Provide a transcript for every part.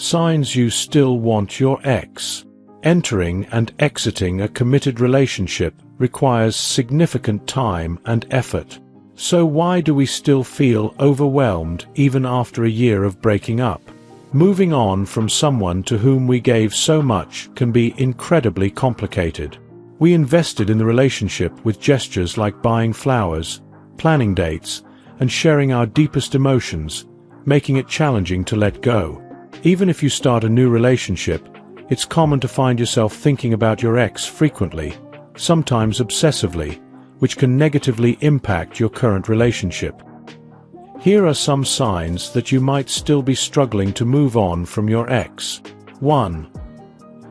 Signs you still want your ex. Entering and exiting a committed relationship requires significant time and effort. So why do we still feel overwhelmed even after a year of breaking up? Moving on from someone to whom we gave so much can be incredibly complicated. We invested in the relationship with gestures like buying flowers, planning dates, and sharing our deepest emotions, making it challenging to let go. Even if you start a new relationship, it's common to find yourself thinking about your ex frequently, sometimes obsessively, which can negatively impact your current relationship. Here are some signs that you might still be struggling to move on from your ex. 1.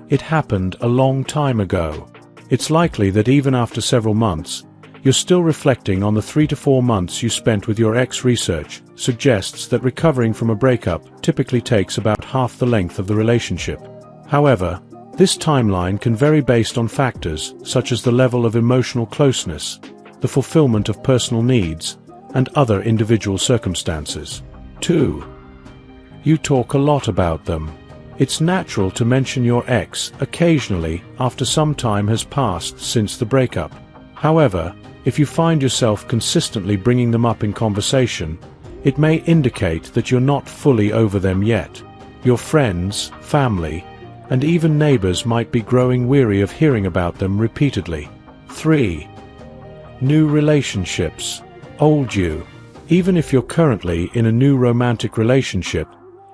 It happened a long time ago. It's likely that even after several months, you're still reflecting on the 3 to 4 months you spent with your ex. Research suggests that recovering from a breakup typically takes about half the length of the relationship. However, this timeline can vary based on factors such as the level of emotional closeness, the fulfillment of personal needs, and other individual circumstances. 2. You talk a lot about them. It's natural to mention your ex occasionally after some time has passed since the breakup. However, if you find yourself consistently bringing them up in conversation, it may indicate that you're not fully over them yet. Your friends, family, and even neighbors might be growing weary of hearing about them repeatedly. 3. New relationships. Old you. Even if you're currently in a new romantic relationship,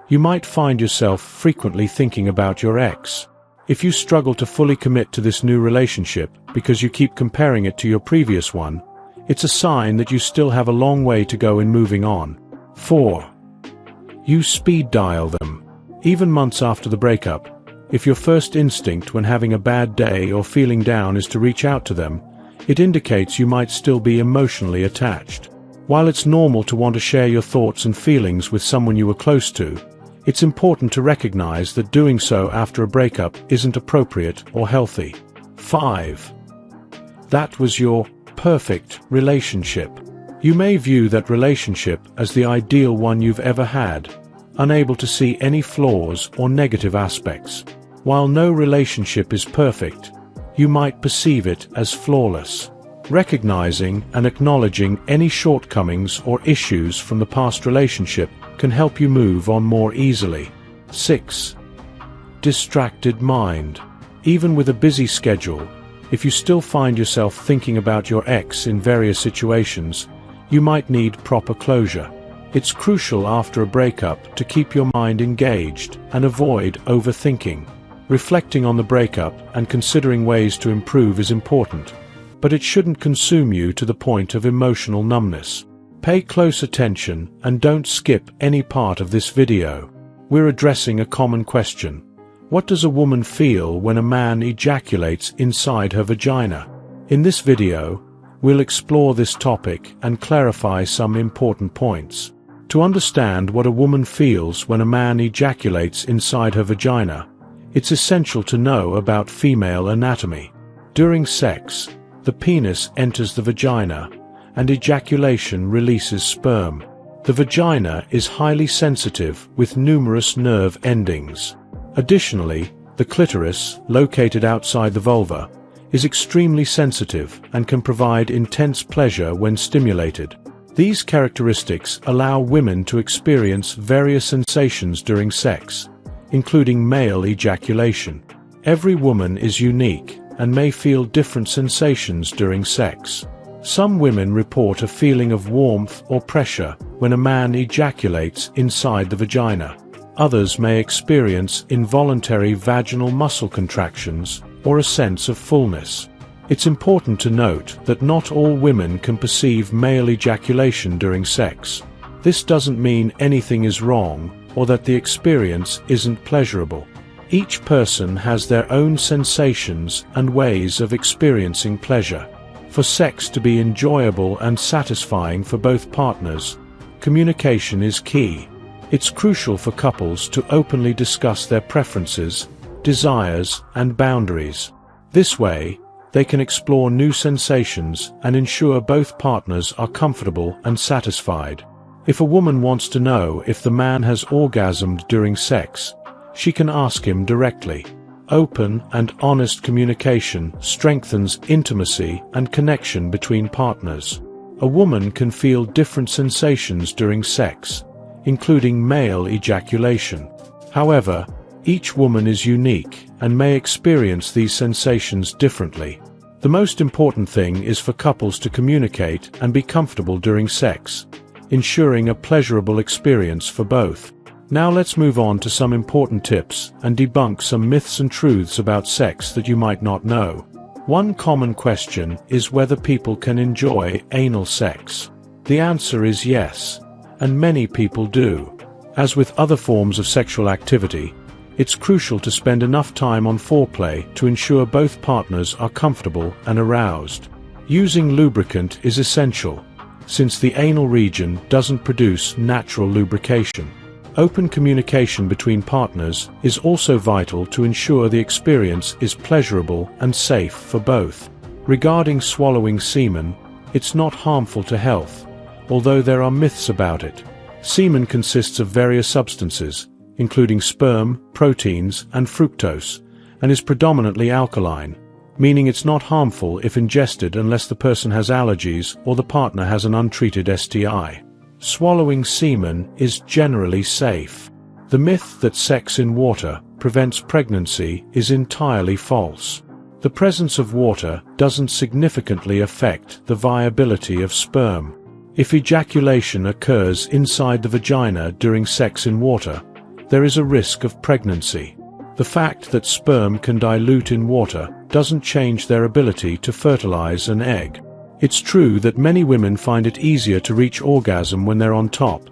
you might find yourself frequently thinking about your ex. If you struggle to fully commit to this new relationship because you keep comparing it to your previous one, it's a sign that you still have a long way to go in moving on. 4. You speed dial them. Even months after the breakup, if your first instinct when having a bad day or feeling down is to reach out to them, it indicates you might still be emotionally attached. While it's normal to want to share your thoughts and feelings with someone you were close to, it's important to recognize that doing so after a breakup isn't appropriate or healthy. 5. That was your perfect relationship. You may view that relationship as the ideal one you've ever had, unable to see any flaws or negative aspects. While no relationship is perfect, you might perceive it as flawless. Recognizing and acknowledging any shortcomings or issues from the past relationship can help you move on more easily. 6. Distracted mind. Even with a busy schedule, if you still find yourself thinking about your ex in various situations, you might need proper closure. It's crucial after a breakup to keep your mind engaged and avoid overthinking. Reflecting on the breakup and considering ways to improve is important, but it shouldn't consume you to the point of emotional numbness. Pay close attention and don't skip any part of this video. We're addressing a common question. What does a woman feel when a man ejaculates inside her vagina? In this video, we'll explore this topic and clarify some important points. To understand what a woman feels when a man ejaculates inside her vagina, it's essential to know about female anatomy. During sex, the penis enters the vagina, and ejaculation releases sperm. The vagina is highly sensitive with numerous nerve endings. Additionally, the clitoris, located outside the vulva, is extremely sensitive and can provide intense pleasure when stimulated. These characteristics allow women to experience various sensations during sex, including male ejaculation. Every woman is unique and may feel different sensations during sex. Some women report a feeling of warmth or pressure when a man ejaculates inside the vagina. Others may experience involuntary vaginal muscle contractions or a sense of fullness. It's important to note that not all women can perceive male ejaculation during sex. This doesn't mean anything is wrong or that the experience isn't pleasurable. Each person has their own sensations and ways of experiencing pleasure. For sex to be enjoyable and satisfying for both partners, communication is key. It's crucial for couples to openly discuss their preferences, desires, and boundaries. This way, they can explore new sensations and ensure both partners are comfortable and satisfied. If a woman wants to know if the man has orgasmed during sex, she can ask him directly. Open and honest communication strengthens intimacy and connection between partners. A woman can feel different sensations during sex, including male ejaculation. However, each woman is unique and may experience these sensations differently. The most important thing is for couples to communicate and be comfortable during sex, ensuring a pleasurable experience for both. Now let's move on to some important tips and debunk some myths and truths about sex that you might not know. One common question is whether people can enjoy anal sex. The answer is yes, and many people do. As with other forms of sexual activity, it's crucial to spend enough time on foreplay to ensure both partners are comfortable and aroused. Using lubricant is essential, since the anal region doesn't produce natural lubrication. Open communication between partners is also vital to ensure the experience is pleasurable and safe for both. Regarding swallowing semen, it's not harmful to health, although there are myths about it. Semen consists of various substances, including sperm, proteins, and fructose, and is predominantly alkaline, meaning it's not harmful if ingested unless the person has allergies or the partner has an untreated STI. Swallowing semen is generally safe. The myth that sex in water prevents pregnancy is entirely false. The presence of water doesn't significantly affect the viability of sperm. If ejaculation occurs inside the vagina during sex in water, there is a risk of pregnancy. The fact that sperm can dilute in water doesn't change their ability to fertilize an egg. It's true that many women find it easier to reach orgasm when they're on top,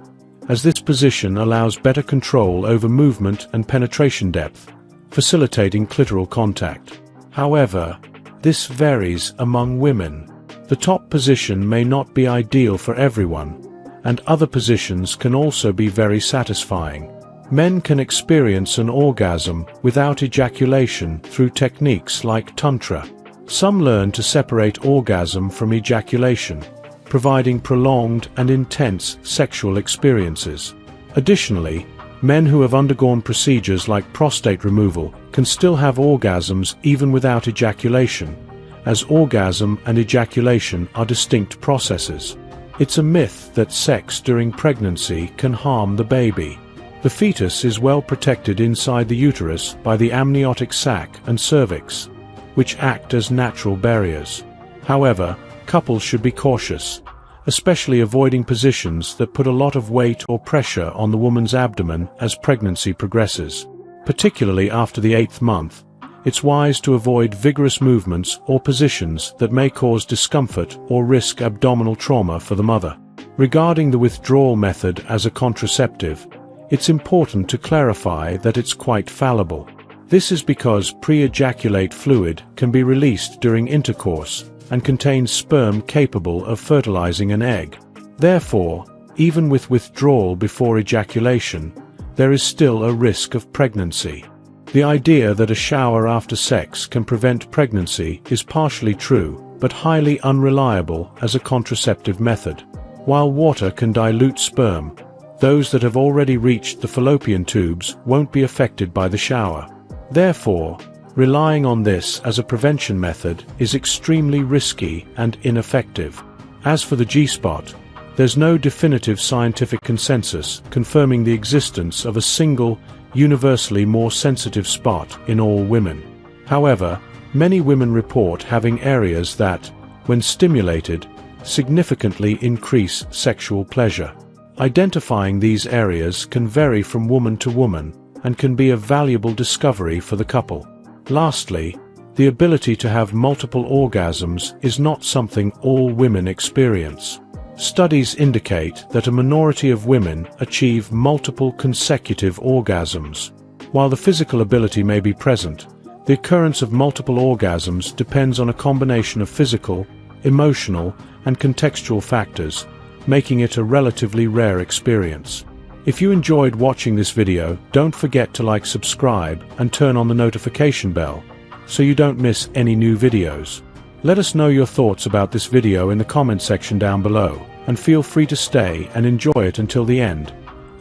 as this position allows better control over movement and penetration depth, facilitating clitoral contact. However, this varies among women. The top position may not be ideal for everyone, and other positions can also be very satisfying. Men can experience an orgasm without ejaculation through techniques like tantra. Some learn to separate orgasm from ejaculation, providing prolonged and intense sexual experiences. Additionally, men who have undergone procedures like prostate removal can still have orgasms even without ejaculation, as orgasm and ejaculation are distinct processes. It's a myth that sex during pregnancy can harm the baby. The fetus is well protected inside the uterus by the amniotic sac and cervix, which act as natural barriers. However, couples should be cautious, especially avoiding positions that put a lot of weight or pressure on the woman's abdomen as pregnancy progresses. Particularly after the 8th month, it's wise to avoid vigorous movements or positions that may cause discomfort or risk abdominal trauma for the mother. Regarding the withdrawal method as a contraceptive, it's important to clarify that it's quite fallible. This is because pre-ejaculate fluid can be released during intercourse and contains sperm capable of fertilizing an egg. Therefore, even with withdrawal before ejaculation, there is still a risk of pregnancy. The idea that a shower after sex can prevent pregnancy is partially true, but highly unreliable as a contraceptive method. While water can dilute sperm, those that have already reached the fallopian tubes won't be affected by the shower. Therefore, relying on this as a prevention method is extremely risky and ineffective. As for the G-spot, there's no definitive scientific consensus confirming the existence of a single, universally more sensitive spot in all women. However, many women report having areas that, when stimulated, significantly increase sexual pleasure. Identifying these areas can vary from woman to woman, and can be a valuable discovery for the couple. Lastly, the ability to have multiple orgasms is not something all women experience. Studies indicate that a minority of women achieve multiple consecutive orgasms. While the physical ability may be present, the occurrence of multiple orgasms depends on a combination of physical, emotional, and contextual factors, making it a relatively rare experience. If you enjoyed watching this video, don't forget to like, subscribe, and turn on the notification bell, so you don't miss any new videos. Let us know your thoughts about this video in the comment section down below, and feel free to stay and enjoy it until the end.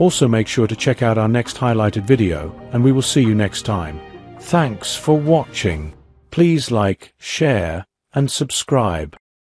Also make sure to check out our next highlighted video, and we will see you next time. Thanks for watching. Please like, share, and subscribe.